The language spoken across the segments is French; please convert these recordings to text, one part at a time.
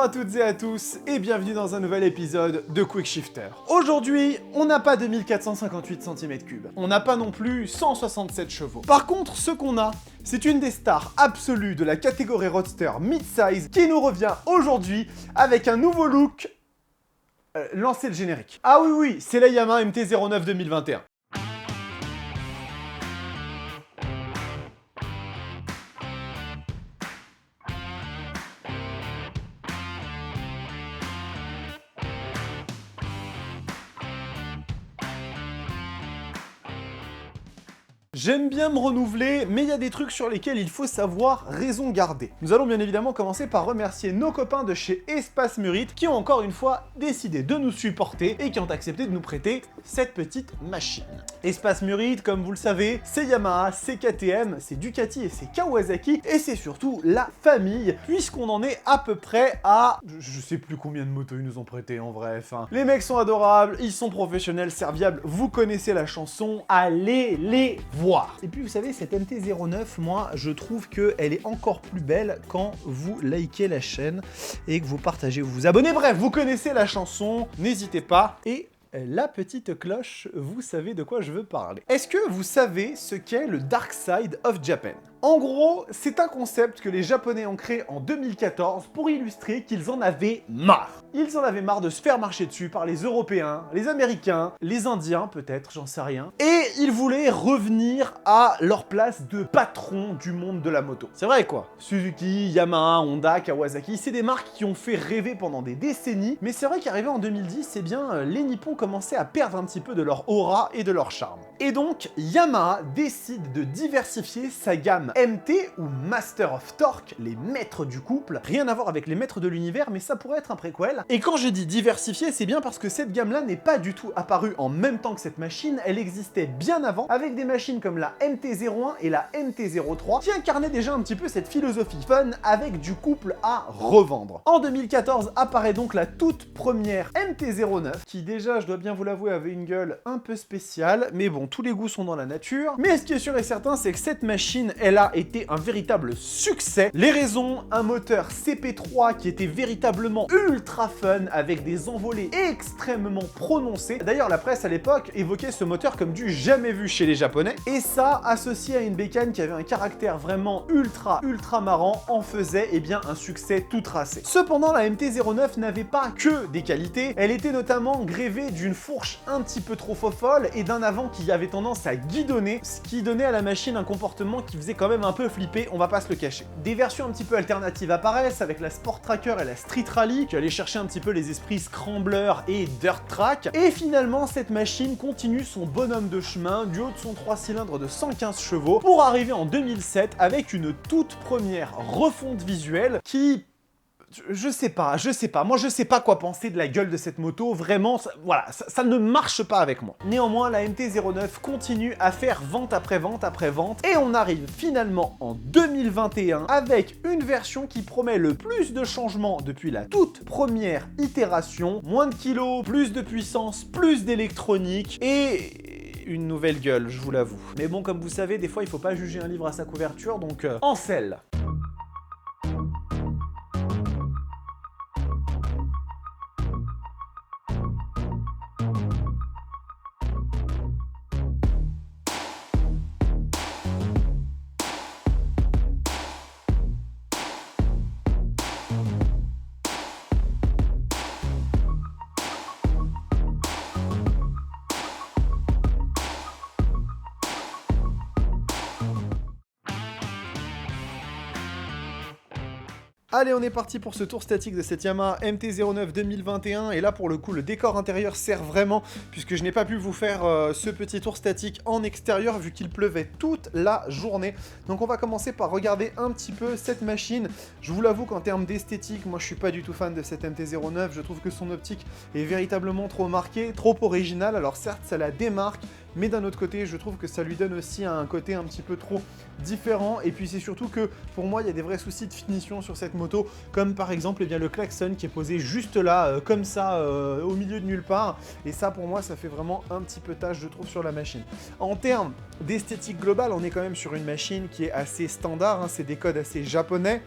à toutes et à tous et bienvenue dans un nouvel épisode de Quick Shifter. Aujourd'hui, on n'a pas 2458 cm3, on n'a pas non plus 167 chevaux. Par contre, ce qu'on a, c'est une des stars absolues de la catégorie roadster mid-size qui nous revient aujourd'hui avec un nouveau look. Lancez le générique. Ah oui, c'est la Yamaha MT-09 2021. J'aime bien me renouveler, mais il y a des trucs sur lesquels il faut savoir raison garder. Nous allons bien évidemment commencer par remercier nos copains de chez Espace Murite qui ont encore une fois décidé de nous supporter et qui ont accepté de nous prêter cette petite machine. Espace Murite, comme vous le savez, c'est Yamaha, c'est KTM, c'est Ducati et c'est Kawasaki, et c'est surtout la famille, puisqu'on en est à peu près à... Je sais plus combien de motos ils nous ont prêté en vrai, enfin... Les mecs sont adorables, ils sont professionnels, serviables, vous connaissez la chanson, allez les voir. Et puis vous savez, cette MT-09, moi je trouve qu'elle est encore plus belle quand vous likez la chaîne et que vous partagez, vous vous abonnez, bref, vous connaissez la chanson, n'hésitez pas. Et la petite cloche, vous savez de quoi je veux parler. Est-ce que vous savez ce qu'est le Dark Side of Japan ? En gros, c'est un concept que les Japonais ont créé en 2014 pour illustrer qu'ils en avaient marre. Ils en avaient marre de se faire marcher dessus par les Européens, les Américains, les Indiens peut-être, j'en sais rien. Et ils voulaient revenir à leur place de patron du monde de la moto. C'est vrai quoi. Suzuki, Yamaha, Honda, Kawasaki, c'est des marques qui ont fait rêver pendant des décennies, mais c'est vrai qu'arrivé en 2010, eh bien, les Nippons commençaient à perdre un petit peu de leur aura et de leur charme. Et donc, Yamaha décide de diversifier sa gamme MT ou Master of Torque, les maîtres du couple. Rien à voir avec les maîtres de l'univers, mais ça pourrait être un préquel. Et quand je dis diversifier, c'est bien parce que cette gamme-là n'est pas du tout apparue en même temps que cette machine, elle existait bien avant, avec des machines comme la MT-01 et la MT-03, qui incarnaient déjà un petit peu cette philosophie fun avec du couple à revendre. En 2014 apparaît donc la toute première MT-09, qui déjà, je dois bien vous l'avouer, avait une gueule un peu spéciale, mais bon, tous les goûts sont dans la nature. Mais ce qui est sûr et certain, c'est que cette machine, elle a été un véritable succès. Les raisons, un moteur CP3 qui était véritablement ultra fun, avec des envolées extrêmement prononcées. D'ailleurs, la presse à l'époque évoquait ce moteur comme du jamais vu chez les Japonais. Et ça, associé à une bécane qui avait un caractère vraiment ultra marrant, en faisait bien un succès tout tracé. Cependant, la MT-09 n'avait pas que des qualités. Elle était notamment grévée d'une fourche un petit peu trop fofolle et d'un avant qui avait tendance à guidonner, ce qui donnait à la machine un comportement qui faisait quand même un peu flipper, on va pas se le cacher. Des versions un petit peu alternatives apparaissent avec la Sport Tracker et la Street Rally qui allaient chercher un petit peu les esprits Scrambler et Dirt Track. Et finalement, cette machine continue son bonhomme de chemin du haut de son 3 cylindres de 115 chevaux pour arriver en 2007 avec une toute première refonte visuelle qui... Je sais pas, moi je sais pas quoi penser de la gueule de cette moto, vraiment, ça ne marche pas avec moi. Néanmoins, la MT-09 continue à faire vente après vente après vente, et on arrive finalement en 2021 avec une version qui promet le plus de changements depuis la toute première itération, moins de kilos, plus de puissance, plus d'électronique, et... une nouvelle gueule, je vous l'avoue. Mais bon, comme vous savez, des fois il faut pas juger un livre à sa couverture, donc en selle. Allez, on est parti pour ce tour statique de cette Yamaha MT-09 2021, et là pour le coup le décor intérieur sert vraiment, puisque je n'ai pas pu vous faire ce petit tour statique en extérieur vu qu'il pleuvait toute la journée. Donc on va commencer par regarder un petit peu cette machine. Je vous l'avoue qu'en termes d'esthétique, moi je suis pas du tout fan de cette MT-09, je trouve que son optique est véritablement trop marquée, trop originale. Alors certes ça la démarque, mais d'un autre côté je trouve que ça lui donne aussi un côté un petit peu trop différent, et puis c'est surtout que pour moi il y a des vrais soucis de finition sur cette moto, comme par exemple le klaxon qui est posé juste là, comme ça, au milieu de nulle part, et ça pour moi ça fait vraiment un petit peu tâche je trouve sur la machine. En termes d'esthétique globale, on est quand même sur une machine qui est assez standard, hein, c'est des codes assez japonais.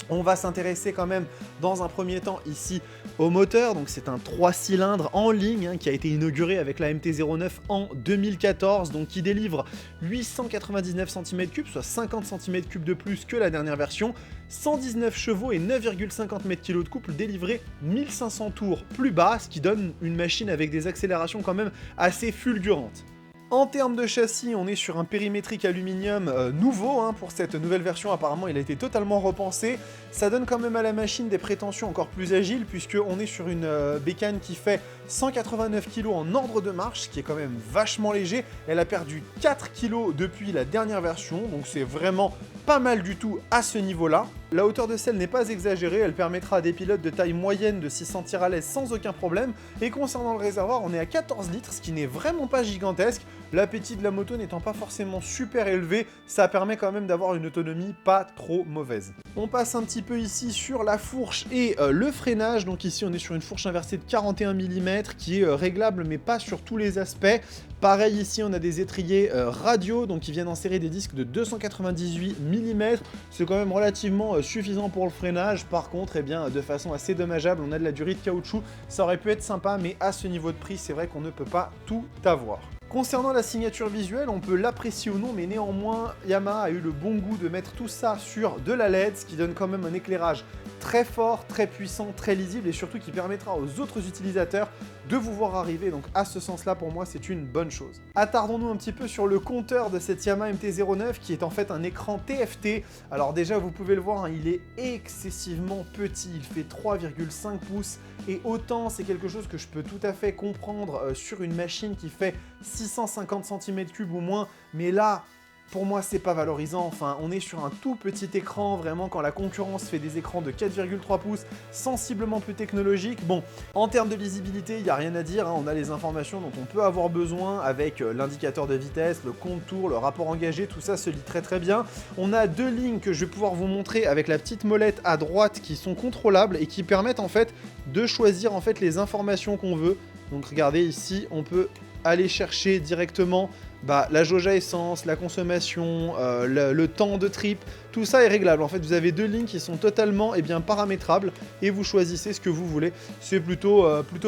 On va s'intéresser quand même dans un premier temps ici au moteur, donc c'est un 3 cylindres en ligne qui a été inauguré avec la MT-09 en 2014, donc qui délivre 899 cm3, soit 50 cm3 de plus que la dernière version, 119 chevaux et 9,50 m/kg de couple délivré 1500 tours plus bas, ce qui donne une machine avec des accélérations quand même assez fulgurantes. En termes de châssis, on est sur un périmétrique aluminium nouveau pour cette nouvelle version. Apparemment, il a été totalement repensé. Ça donne quand même à la machine des prétentions encore plus agiles, puisqu'on est sur une bécane qui fait 189 kg en ordre de marche, ce qui est quand même vachement léger. Elle a perdu 4 kg depuis la dernière version, donc c'est vraiment pas mal du tout à ce niveau-là. La hauteur de selle n'est pas exagérée, elle permettra à des pilotes de taille moyenne de s'y sentir à l'aise sans aucun problème. Et concernant le réservoir, on est à 14 litres, ce qui n'est vraiment pas gigantesque. L'appétit de la moto n'étant pas forcément super élevé, ça permet quand même d'avoir une autonomie pas trop mauvaise. On passe un petit peu ici sur la fourche et le freinage. Donc ici, on est sur une fourche inversée de 41 mm qui est réglable, mais pas sur tous les aspects. Pareil ici, on a des étriers radio, donc qui viennent insérer des disques de 298 mm. C'est quand même relativement suffisant pour le freinage. Par contre, eh bien, de façon assez dommageable, on a de la durée de caoutchouc. Ça aurait pu être sympa, mais à ce niveau de prix, c'est vrai qu'on ne peut pas tout avoir. Concernant la signature visuelle, on peut l'apprécier ou non, mais néanmoins, Yamaha a eu le bon goût de mettre tout ça sur de la LED, ce qui donne quand même un éclairage très fort, très puissant, très lisible, et surtout qui permettra aux autres utilisateurs de vous voir arriver. Donc à ce sens-là, pour moi, c'est une bonne chose. Attardons-nous un petit peu sur le compteur de cette Yamaha MT-09, qui est en fait un écran TFT. Alors déjà, vous pouvez le voir, il est excessivement petit, il fait 3,5 pouces, et autant c'est quelque chose que je peux tout à fait comprendre sur une machine qui fait 650 cm3 ou moins, mais là, pour moi, c'est pas valorisant. Enfin, on est sur un tout petit écran, vraiment, quand la concurrence fait des écrans de 4,3 pouces, sensiblement plus technologiques. Bon, en termes de lisibilité, il n'y a rien à dire, on a les informations dont on peut avoir besoin avec l'indicateur de vitesse, le contour, le rapport engagé, tout ça se lit très très bien. On a deux lignes que je vais pouvoir vous montrer avec la petite molette à droite qui sont contrôlables et qui permettent en fait de choisir en fait les informations qu'on veut. Donc regardez ici, on peut aller chercher directement la jauge à essence, la consommation, le temps de trip, tout ça est réglable. En fait, vous avez deux lignes qui sont totalement paramétrables et vous choisissez ce que vous voulez. C'est plutôt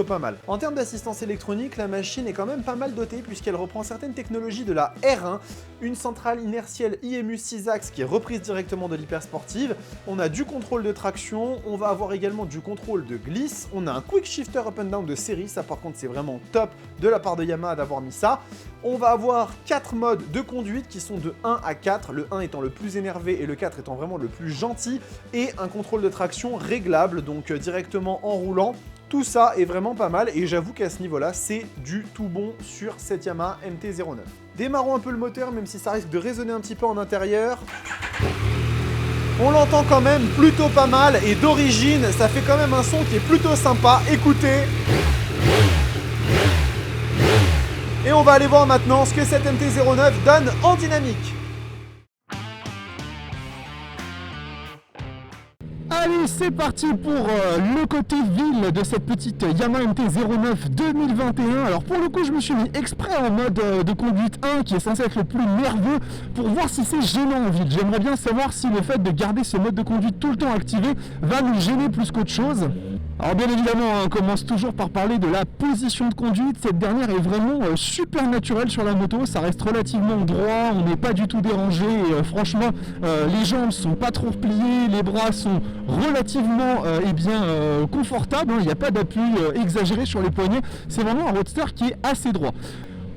pas mal. En termes d'assistance électronique, la machine est quand même pas mal dotée puisqu'elle reprend certaines technologies de la R1, une centrale inertielle IMU 6 axes qui est reprise directement de l'hypersportive. On a du contrôle de traction, on va avoir également du contrôle de glisse, on a un quick shifter up and down de série, ça par contre c'est vraiment top de la part de Yamaha d'avoir mis ça. On va avoir 4 modes de conduite qui sont de 1 à 4, le 1 étant le plus énervé et le 4 étant vraiment le plus gentil, et un contrôle de traction réglable, donc directement en roulant. Tout ça est vraiment pas mal, et j'avoue qu'à ce niveau-là, c'est du tout bon sur cette Yamaha MT-09. Démarrons un peu le moteur, même si ça risque de résonner un petit peu en intérieur. On l'entend quand même plutôt pas mal, et d'origine, ça fait quand même un son qui est plutôt sympa. Écoutez. Et on va aller voir maintenant ce que cette MT-09 donne en dynamique. Allez, c'est parti pour le côté ville de cette petite Yamaha MT-09 2021. Alors pour le coup, je me suis mis exprès en mode de conduite 1 qui est censé être le plus nerveux pour voir si c'est gênant en ville. J'aimerais bien savoir si le fait de garder ce mode de conduite tout le temps activé va nous gêner plus qu'autre chose. Alors bien évidemment, on commence toujours par parler de la position de conduite. Cette dernière est vraiment super naturelle sur la moto, ça reste relativement droit, on n'est pas du tout dérangé. Et, franchement, les jambes sont pas trop repliées, les bras sont relativement confortables, il n'y a pas d'appui exagéré sur les poignets, c'est vraiment un roadster qui est assez droit.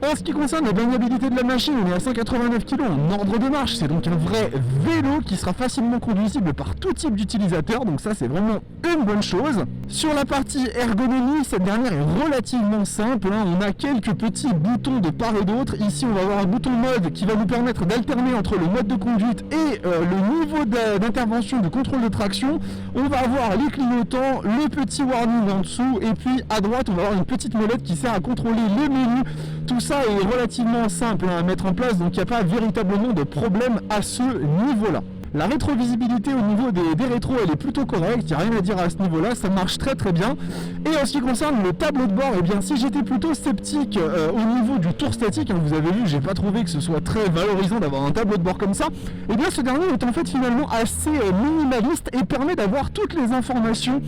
En ce qui concerne la maniabilité de la machine, on est à 189 kg en ordre de marche, c'est donc un vrai vélo qui sera facilement conduisible par tout type d'utilisateur, donc ça c'est vraiment une bonne chose. Sur la partie ergonomie, cette dernière est relativement simple, on a quelques petits boutons de part et d'autre. Ici on va avoir un bouton mode qui va nous permettre d'alterner entre le mode de conduite et le niveau d'intervention de contrôle de traction. On va avoir les clignotants, le petit warning en dessous, et puis à droite on va avoir une petite molette qui sert à contrôler les menus. Tout ça est relativement simple à mettre en place, donc il n'y a pas véritablement de problème à ce niveau-là. La rétrovisibilité au niveau des rétros, elle est plutôt correcte, il n'y a rien à dire à ce niveau-là, ça marche très très bien. Et en ce qui concerne le tableau de bord, eh bien si j'étais plutôt sceptique au niveau du tour statique, vous avez vu, j'ai pas trouvé que ce soit très valorisant d'avoir un tableau de bord comme ça, eh bien ce dernier est en fait finalement assez minimaliste et permet d'avoir toutes les informations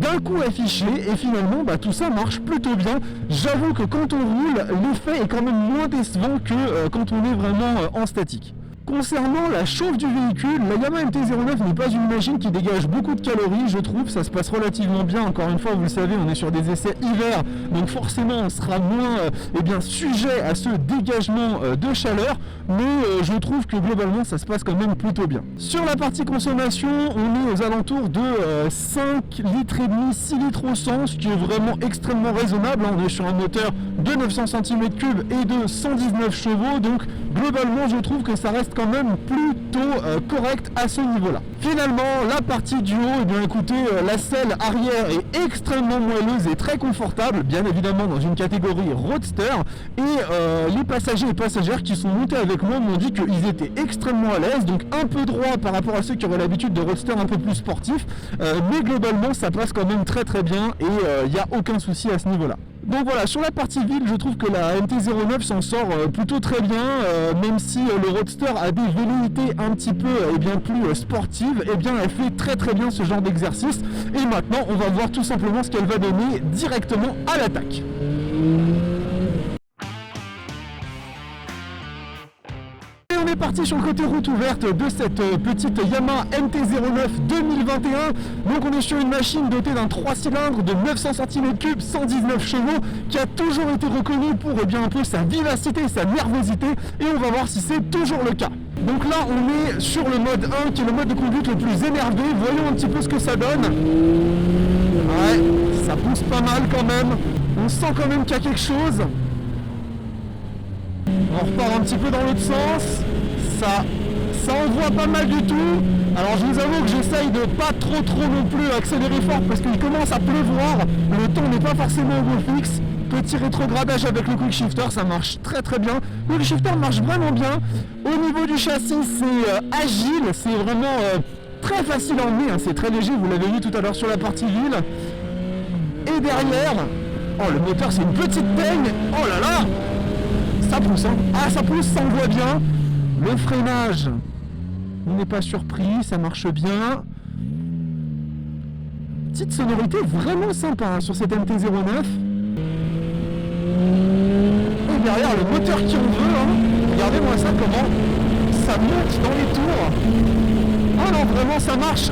d'un coup affiché et finalement tout ça marche plutôt bien. J'avoue que quand on roule, l'effet est quand même moins décevant que quand on est vraiment en statique. Concernant la chauffe du véhicule, la Yamaha MT-09 n'est pas une machine qui dégage beaucoup de calories, je trouve, ça se passe relativement bien. Encore une fois, vous le savez, on est sur des essais hiver, donc forcément on sera moins sujet à ce dégagement de chaleur, mais je trouve que globalement ça se passe quand même plutôt bien. Sur la partie consommation, on est aux alentours de 5 litres et demi, 6 litres au 100, ce qui est vraiment extrêmement raisonnable. On est sur un moteur de 900 cm3 et de 119 chevaux, donc globalement je trouve que ça reste quand même plutôt correct à ce niveau-là. Finalement, la partie du haut, eh bien écoutez, la selle arrière est extrêmement moelleuse et très confortable, bien évidemment dans une catégorie roadster, et les passagers et passagères qui sont montés avec moi m'ont dit qu'ils étaient extrêmement à l'aise, donc un peu droit par rapport à ceux qui auraient l'habitude de roadster un peu plus sportif, mais globalement ça passe quand même très très bien et il n'y a aucun souci à ce niveau-là. Donc voilà, sur la partie ville, je trouve que la MT-09 s'en sort plutôt très bien, même si le Roadster a des velléités un petit peu plus sportives, elle fait très très bien ce genre d'exercice. Et maintenant, on va voir tout simplement ce qu'elle va donner directement à l'attaque. On est parti sur le côté route ouverte de cette petite Yamaha MT-09 2021. Donc on est sur une machine dotée d'un 3 cylindres de 900 cm3, 119 chevaux, qui a toujours été reconnue pour un peu sa vivacité, sa nervosité, et on va voir si c'est toujours le cas. Donc là on est sur le mode 1 qui est le mode de conduite le plus énervé. Voyons un petit peu ce que ça donne. Ouais, ça pousse pas mal quand même. On sent quand même qu'il y a quelque chose. On repart un petit peu dans l'autre sens, ça envoie pas mal du tout. Alors je vous avoue que j'essaye de pas trop non plus accélérer fort parce qu'il commence à pleuvoir, le temps n'est pas forcément au beau fixe. Petit rétrogradage avec le quick shifter, ça marche très très bien. Le quick shifter marche vraiment bien. Au niveau du châssis, c'est agile, c'est vraiment très facile à emmener, c'est très léger, vous l'avez vu tout à l'heure sur la partie ville. Et derrière, oh le moteur c'est une petite teigne, oh là là, ça pousse, ça pousse, ça envoie bien. Le freinage, on n'est pas surpris, ça marche bien. Petite sonorité vraiment sympa sur cette MT-09. Et derrière le moteur qui en veut, regardez-moi ça, comment ça monte dans les tours. Ah non, vraiment ça marche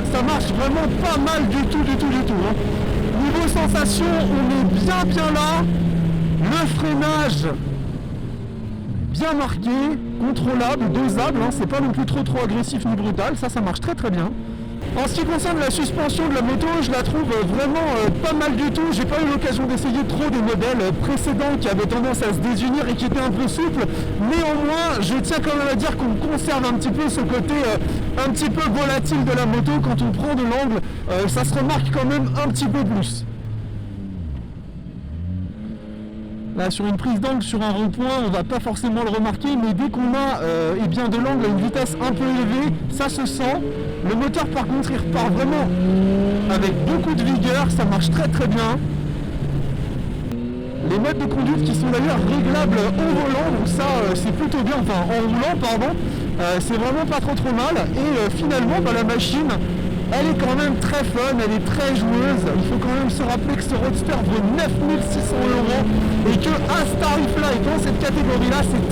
vraiment pas mal du tout. Niveau sensation, on est bien là. Le freinage, bien marqué, contrôlable, dosable, c'est pas non plus trop agressif ni brutal, ça marche très très bien. En ce qui concerne la suspension de la moto, je la trouve vraiment pas mal du tout. J'ai pas eu l'occasion d'essayer trop des modèles précédents qui avaient tendance à se désunir et qui étaient un peu souples. Néanmoins, je tiens quand même à dire qu'on conserve un petit peu ce côté un petit peu volatile de la moto. Quand on prend de l'angle, ça se remarque quand même un petit peu plus. Là, sur une prise d'angle, sur un rond-point, on va pas forcément le remarquer, mais dès qu'on a de l'angle à une vitesse un peu élevée, ça se sent. Le moteur, par contre, il repart vraiment avec beaucoup de vigueur, ça marche très très bien. Les modes de conduite qui sont d'ailleurs réglables au volant, donc ça c'est plutôt bien, enfin en roulant pardon, c'est vraiment pas trop mal. Et finalement, la machine, elle est quand même très fun, elle est très joueuse. Il faut quand même se rappeler que ce Roadster vaut 9 600 € et que à ce tarif-là et dans cette catégorie-là, c'est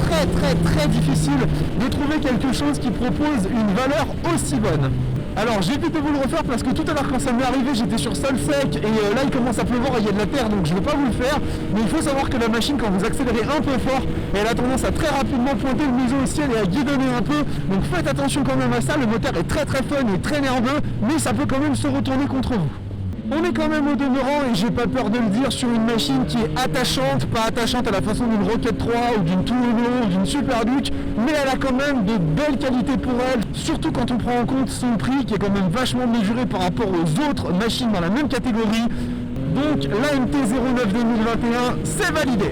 très difficile de trouver quelque chose qui propose une valeur aussi bonne. Alors j'évite de vous le refaire parce que tout à l'heure quand ça m'est arrivé j'étais sur sol sec et là il commence à pleuvoir et il y a de la terre donc je ne vais pas vous le faire, mais il faut savoir que la machine quand vous accélérez un peu fort elle a tendance à très rapidement pointer le museau au ciel et à guidonner un peu, donc faites attention quand même à ça. Le moteur est très fun et très nerveux mais ça peut quand même se retourner contre vous. On est quand même au demeurant, et j'ai pas peur de le dire, sur une machine qui est attachante, pas attachante à la façon d'une Rocket 3 ou d'une Toulouse ou d'une Super Duke, mais elle a quand même de belles qualités pour elle, surtout quand on prend en compte son prix qui est quand même vachement mesuré par rapport aux autres machines dans la même catégorie. Donc la MT-09 2021, c'est validé.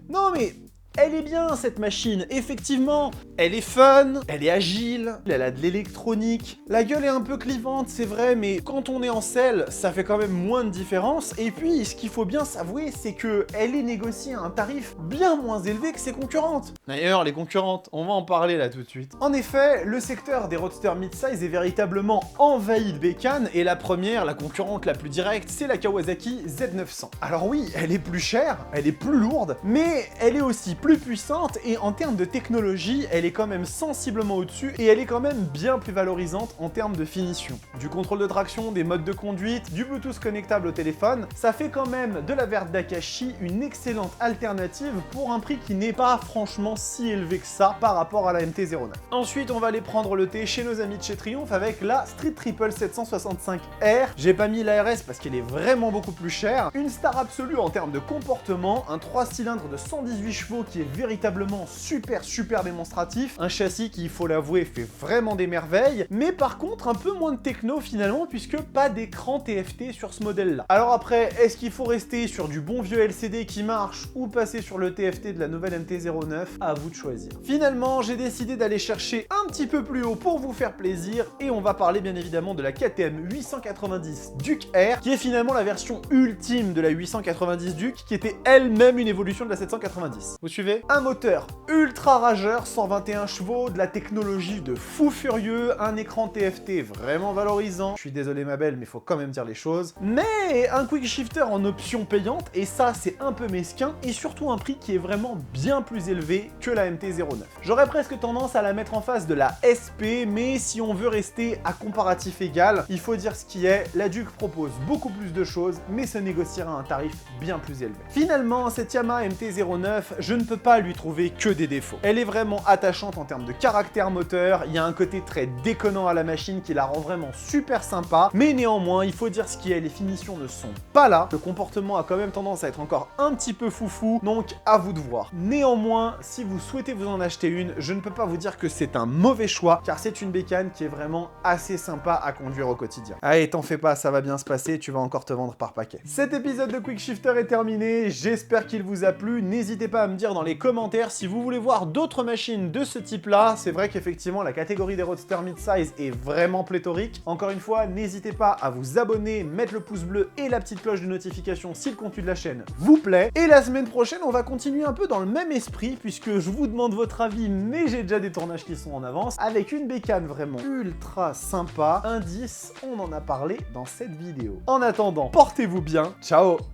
Non mais Elle est bien cette machine, effectivement, elle est fun, elle est agile, elle a de l'électronique, la gueule est un peu clivante, c'est vrai, mais quand on est en selle, ça fait quand même moins de différence, et puis ce qu'il faut bien s'avouer, c'est que elle est négociée à un tarif bien moins élevé que ses concurrentes. D'ailleurs, les concurrentes, on va en parler là tout de suite. En effet, le secteur des roadsters mid-size est véritablement envahi de bécanes, et la première, la concurrente la plus directe, c'est la Kawasaki Z900. Alors oui, elle est plus chère, elle est plus lourde, mais elle est aussi plus puissante, et en termes de technologie, elle est quand même sensiblement au-dessus, et elle est quand même bien plus valorisante en termes de finition. Du contrôle de traction, des modes de conduite, du Bluetooth connectable au téléphone, ça fait quand même de la Verte d'Akashi une excellente alternative pour un prix qui n'est pas franchement si élevé que ça par rapport à la MT-09. Ensuite, on va aller prendre le thé chez nos amis de chez Triumph avec la Street Triple 765R. J'ai pas mis la RS parce qu'elle est vraiment beaucoup plus chère. Une star absolue en termes de comportement, un 3 cylindres de 118 chevaux qui est véritablement super démonstratif, un châssis qui, il faut l'avouer, fait vraiment des merveilles, mais par contre un peu moins de techno finalement puisque pas d'écran TFT sur ce modèle-là. Alors après, est-ce qu'il faut rester sur du bon vieux LCD qui marche ou passer sur le TFT de la nouvelle MT-09? À vous de choisir. Finalement, j'ai décidé d'aller chercher un petit peu plus haut pour vous faire plaisir et on va parler bien évidemment de la KTM 890 Duke R qui est finalement la version ultime de la 890 Duke qui était elle-même une évolution de la 790. Vous suivez? Un moteur ultra rageur, 121 chevaux, de la technologie de fou furieux, un écran TFT vraiment valorisant. Je suis désolé ma belle, mais faut quand même dire les choses. Mais un quick shifter en option payante, et ça c'est un peu mesquin, et surtout un prix qui est vraiment bien plus élevé que la MT-09. J'aurais presque tendance à la mettre en face de la SP, mais si on veut rester à comparatif égal, il faut dire ce qui est, la Duke propose beaucoup plus de choses, mais se négociera à un tarif bien plus élevé. Finalement, cette Yamaha MT-09, je ne peux pas lui trouver que des défauts. Elle est vraiment attachante en termes de caractère moteur, il y a un côté très déconnant à la machine qui la rend vraiment super sympa, mais néanmoins, il faut dire ce qui est, les finitions ne sont pas là, le comportement a quand même tendance à être encore un petit peu foufou, donc à vous de voir. Néanmoins, si vous souhaitez vous en acheter une, je ne peux pas vous dire que c'est un mauvais choix, car c'est une bécane qui est vraiment assez sympa à conduire au quotidien. Allez, t'en fais pas, ça va bien se passer, tu vas encore te vendre par paquet. Cet épisode de Quick Shifter est terminé, j'espère qu'il vous a plu, n'hésitez pas à me dire dans les commentaires si vous voulez voir d'autres machines de ce type-là. C'est vrai qu'effectivement, la catégorie des roadsters mid-size est vraiment pléthorique. Encore une fois, n'hésitez pas à vous abonner, mettre le pouce bleu et la petite cloche de notification si le contenu de la chaîne vous plaît. Et la semaine prochaine, on va continuer un peu dans le même esprit, puisque je vous demande votre avis, mais j'ai déjà des tournages qui sont en avance, avec une bécane vraiment ultra sympa. Indice, on en a parlé dans cette vidéo. En attendant, portez-vous bien, ciao!